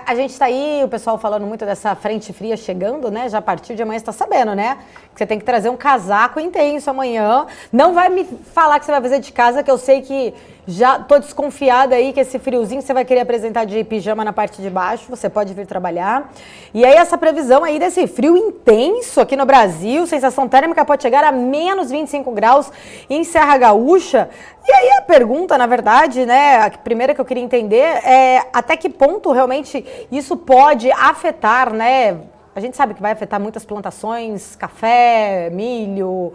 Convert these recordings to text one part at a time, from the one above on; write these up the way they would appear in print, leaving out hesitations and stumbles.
A gente está aí, o pessoal falando muito dessa frente fria chegando, né? Já a partir de amanhã você está sabendo, né? Que você tem que trazer um casaco intenso amanhã. Não vai me falar que você vai fazer de casa, que eu sei que já tô desconfiada aí que esse friozinho você vai querer apresentar de pijama na parte de baixo, você pode vir trabalhar. E aí essa previsão aí desse frio intenso aqui no Brasil, sensação térmica pode chegar a menos 25 graus em Serra Gaúcha. E aí a pergunta, na verdade, né, a primeira que eu queria entender é até que ponto realmente isso pode afetar, né? A gente sabe que vai afetar muitas plantações, café, milho,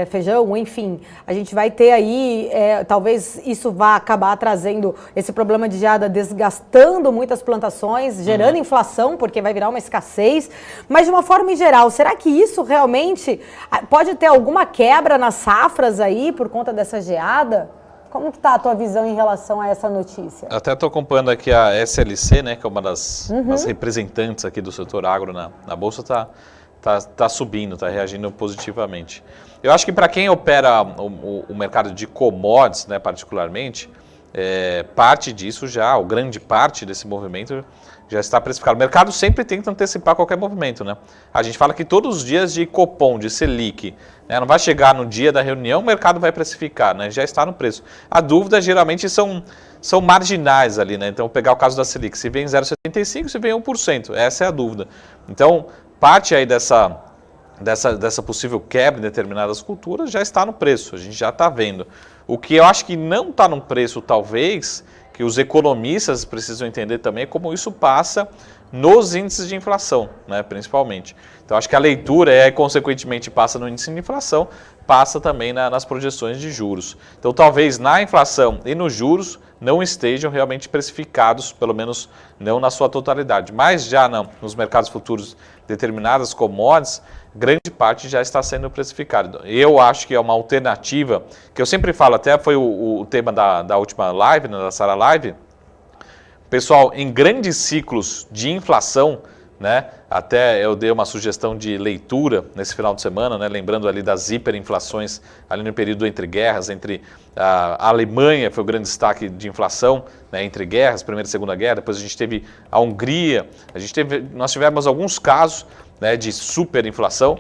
feijão, enfim. A gente vai ter aí, talvez isso vá acabar trazendo esse problema de geada, desgastando muitas plantações, gerando inflação, porque vai virar uma escassez. Mas de uma forma em geral, será que isso realmente pode ter alguma quebra nas safras aí por conta dessa geada? Como que está a tua visão em relação a essa notícia? Até estou acompanhando aqui a SLC, né, que é uma das representantes aqui do setor agro na Bolsa, tá subindo, está reagindo positivamente. Eu acho que para quem opera o mercado de commodities, né, particularmente, parte disso já, ou grande parte desse movimento já está precificado. O mercado sempre tenta antecipar qualquer movimento, né? A gente fala que todos os dias de Copom, de Selic, né, não vai chegar no dia da reunião, o mercado vai precificar, né? Já está no preço. A dúvida geralmente são marginais ali, né? Então, pegar o caso da Selic, se vem 0,75, se vem 1%, essa é a dúvida. Então, parte aí dessa possível quebra em determinadas culturas já está no preço, a gente já está vendo. O que eu acho que não está no preço, talvez, que os economistas precisam entender também é como isso passa nos índices de inflação, né, principalmente. Então, acho que a leitura consequentemente, passa no índice de inflação, passa também nas projeções de juros. Então, talvez na inflação e nos juros não estejam realmente precificados, pelo menos não na sua totalidade. Mas já nos mercados futuros, determinadas commodities, grande parte já está sendo precificado. Eu acho que é uma alternativa, que eu sempre falo, até foi o tema da última live, né, da Sara Live. Pessoal, em grandes ciclos de inflação, né, até eu dei uma sugestão de leitura nesse final de semana, né, lembrando ali das hiperinflações ali no período entre guerras, entre a Alemanha foi o grande destaque de inflação, né, entre guerras, Primeira e Segunda Guerra, depois a gente teve a Hungria, nós tivemos alguns casos, né, de superinflação,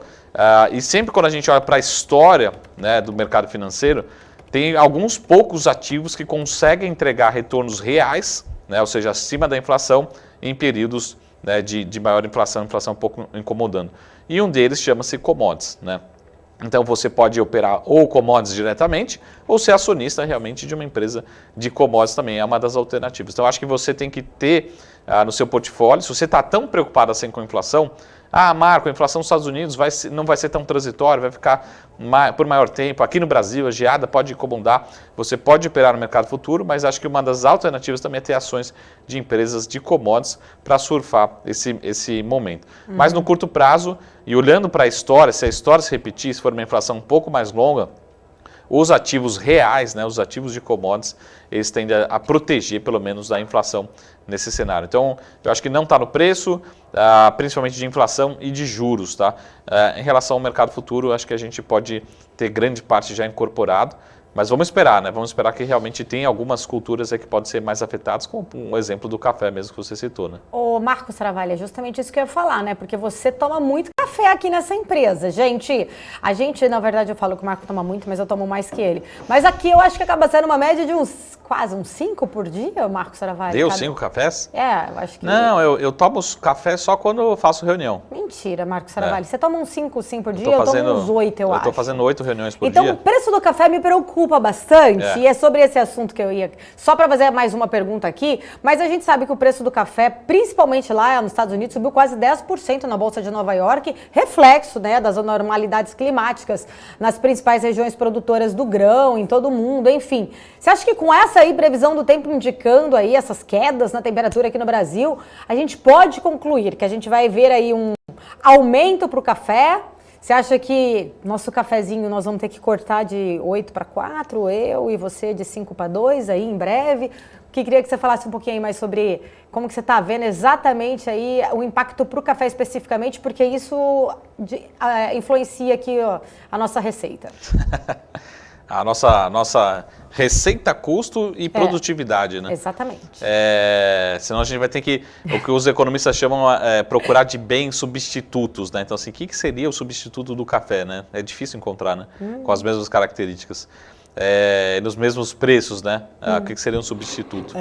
e sempre quando a gente olha para a história, né, do mercado financeiro, tem alguns poucos ativos que conseguem entregar retornos reais, né, ou seja, acima da inflação, em períodos, né, de maior inflação um pouco incomodando. E um deles chama-se commodities, né? Então você pode operar ou commodities diretamente ou ser acionista realmente de uma empresa de commodities também, é uma das alternativas. Então acho que você tem que ter no seu portfólio, se você está tão preocupado assim com a inflação, Marco, a inflação nos Estados Unidos não vai ser tão transitória, vai ficar por maior tempo. Aqui no Brasil, a geada pode incomodar. Você pode operar no mercado futuro, mas acho que uma das alternativas também é ter ações de empresas de commodities para surfar esse momento. Mas no curto prazo, e olhando para a história, se a história se repetir, se for uma inflação um pouco mais longa, os ativos reais, né, os ativos de commodities, eles tendem a proteger pelo menos da inflação nesse cenário. Então, eu acho que não está no preço, principalmente de inflação e de juros. Tá? Em relação ao mercado futuro, acho que a gente pode ter grande parte já incorporado, mas vamos esperar, né? Vamos esperar que realmente tem algumas culturas que podem ser mais afetadas, como um exemplo do café mesmo que você citou, né? Ô, Marcos Travalha, é justamente isso que eu ia falar, né? Porque você toma muito café aqui nessa empresa. Gente, na verdade, eu falo que o Marco toma muito, mas eu tomo mais que ele. Mas aqui eu acho que acaba sendo uma média de quase uns 5 por dia, Marcos Travalha. Deu 5 cafés? Eu acho que... Não, eu tomo café só quando eu faço reunião. Mentira, Marcos Travalha. Você toma uns 5 sim por dia, eu tomo uns 8, eu acho. Eu tô fazendo 8 reuniões por dia. dia. Então, o preço do café me preocupa bastante, e é sobre esse assunto que eu ia... Só para fazer mais uma pergunta aqui, mas a gente sabe que o preço do café, principalmente lá nos Estados Unidos, subiu quase 10% na Bolsa de Nova York, reflexo, né, das anormalidades climáticas nas principais regiões produtoras do grão, em todo o mundo, enfim. Você acha que com essa aí previsão do tempo indicando aí essas quedas na temperatura aqui no Brasil, a gente pode concluir que a gente vai ver aí um aumento para o café? Você acha que nosso cafezinho nós vamos ter que cortar de 8 para 4, eu e você de 5 para 2 aí em breve? Queria que você falasse um pouquinho aí mais sobre como que você está vendo exatamente aí o impacto para o café especificamente, porque isso influencia aqui a nossa receita. a nossa receita, custo e produtividade, né? Exatamente. Senão a gente vai ter que, o que os economistas chamam, procurar de bens substitutos, né? Então, assim, o que seria o substituto do café, né? É difícil encontrar, né? Com as mesmas características. Nos mesmos preços, né? O que seria um substituto?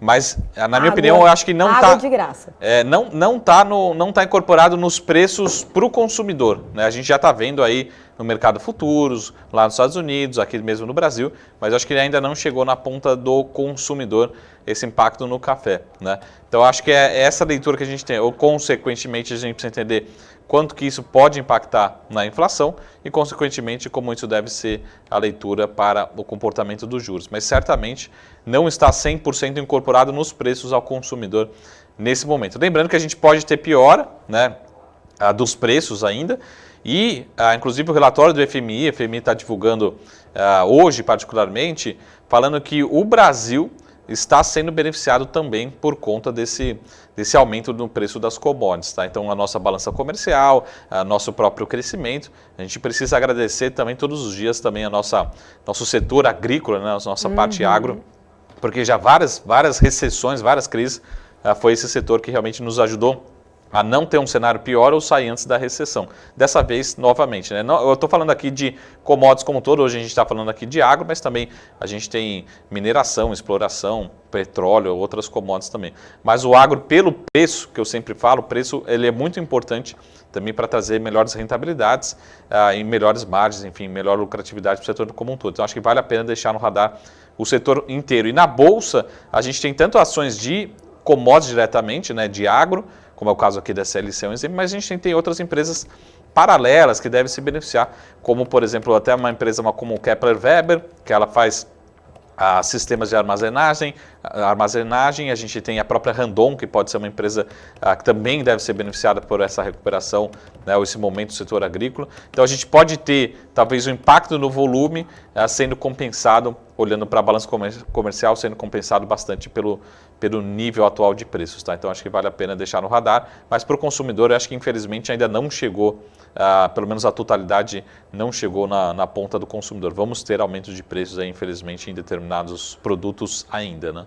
Mas, na minha opinião, eu acho que não está... Água de graça. Não tá incorporado nos preços para o consumidor, né? A gente já está vendo aí no mercado futuros, lá nos Estados Unidos, aqui mesmo no Brasil, mas eu acho que ele ainda não chegou na ponta do consumidor esse impacto no café, né? Então, eu acho que é essa leitura que a gente tem, ou consequentemente a gente precisa entender quanto que isso pode impactar na inflação e, consequentemente, como isso deve ser a leitura para o comportamento dos juros. Mas, certamente, não está 100% incorporado nos preços ao consumidor nesse momento. Lembrando que a gente pode ter piora, né, dos preços ainda, e, inclusive, o relatório do FMI, está divulgando hoje, particularmente, falando que o Brasil está sendo beneficiado também por conta desse aumento no preço das commodities, tá? Então, a nossa balança comercial, nosso próprio crescimento, a gente precisa agradecer também todos os dias também nosso setor agrícola, né, a nossa parte agro, porque já várias recessões, várias crises, foi esse setor que realmente nos ajudou a não ter um cenário pior ou sair antes da recessão. Dessa vez, novamente, né? Eu estou falando aqui de commodities como um todo, hoje a gente está falando aqui de agro, mas também a gente tem mineração, exploração, petróleo, outras commodities também. Mas o agro, pelo preço, que eu sempre falo, o preço ele é muito importante também para trazer melhores rentabilidades e melhores margens, enfim, melhor lucratividade para o setor como um todo. Então, acho que vale a pena deixar no radar o setor inteiro. E na Bolsa, a gente tem tanto ações de commodities diretamente, né, de agro, como é o caso aqui da CLC, um exemplo, mas a gente tem outras empresas paralelas que devem se beneficiar, como, por exemplo, até uma empresa como o Kepler Weber, que ela faz sistemas de armazenagem, a gente tem a própria Randon, que pode ser uma empresa que também deve ser beneficiada por essa recuperação, né, ou esse momento do setor agrícola. Então a gente pode ter talvez o impacto no volume sendo compensado, olhando para a balança comercial, sendo compensado bastante pelo nível atual de preços, tá? Então acho que vale a pena deixar no radar, mas para o consumidor eu acho que infelizmente ainda não chegou, pelo menos a totalidade não chegou na ponta do consumidor. Vamos ter aumentos de preços aí, infelizmente, em determinados produtos ainda, né?